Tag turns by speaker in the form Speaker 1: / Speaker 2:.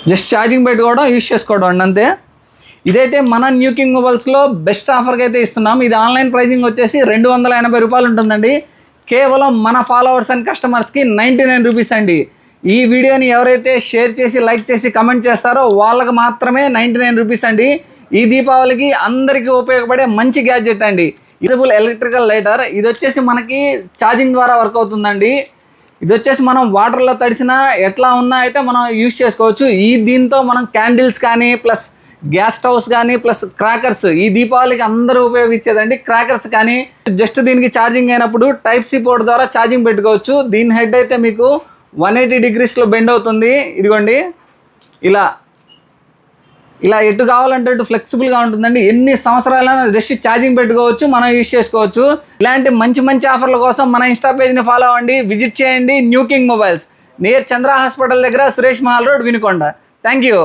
Speaker 1: Just charging పెట్టుకోవడం, use చేసుకోవడం అండి, అంతే. ఇదైతే మన న్యూ కింగ్ మొబైల్స్లో బెస్ట్ ఆఫర్కి అయితే ఇస్తున్నాం. ఇది ఆన్లైన్ ప్రైజింగ్ వచ్చేసి 280 రూపాయలు ఉంటుందండి. కేవలం మన ఫాలోవర్స్ అండ్ కస్టమర్స్కి 99 రూపీస్ అండి. ఈ వీడియోని ఎవరైతే షేర్ చేసి, లైక్ చేసి, కమెంట్ చేస్తారో వాళ్ళకి మాత్రమే 99 రూపీస్ అండి. ఈ దీపావళికి అందరికీ ఉపయోగపడే మంచి గ్యాడ్జెట్ అండి. Usable electrical lighter. ఇది వచ్చేసి మనకి ఛార్జింగ్ ద్వారా వర్క్ అవుతుందండి. ఇది వచ్చేసి మనం వాటర్లో తడిసినా ఎట్లా ఉన్నా అయితే మనం యూజ్ చేసుకోవచ్చు. దీంతో మనం క్యాండిల్స్ కానీ, ప్లస్ గ్యాస్ స్టవ్స్ కానీ, ప్లస్ క్రాకర్స్, ఈ దీపావళికి అందరూ ఉపయోగించేదండి. క్రాకర్స్ కానీ జస్ట్ దీనికి ఛార్జింగ్ అయినప్పుడు Type-C పోర్ట్ ద్వారా ఛార్జింగ్ పెట్టుకోవచ్చు. దీని హెడ్ అయితే మీకు 180 డిగ్రీస్లో బెండ్ అవుతుంది. ఇదిగోండి, ఇలా ఎటు కావాలంటే అటు ఫ్లెక్సిబుల్గా ఉంటుందండి. ఎన్ని సంవత్సరాలైనా జస్ట్ ఛార్జింగ్ పెట్టుకోవచ్చు, మనం యూజ్ చేసుకోవచ్చు. ఇలాంటి మంచి మంచి ఆఫర్ల కోసం మన ఇన్స్టా పేజ్ని ఫాలో అవ్వండి, విజిట్ చేయండి. న్యూ కింగ్ మొబైల్స్, నియర్ చంద్ర హాస్పిటల్ దగ్గర, Suresh Mahal road, Vinukonda. Thank you.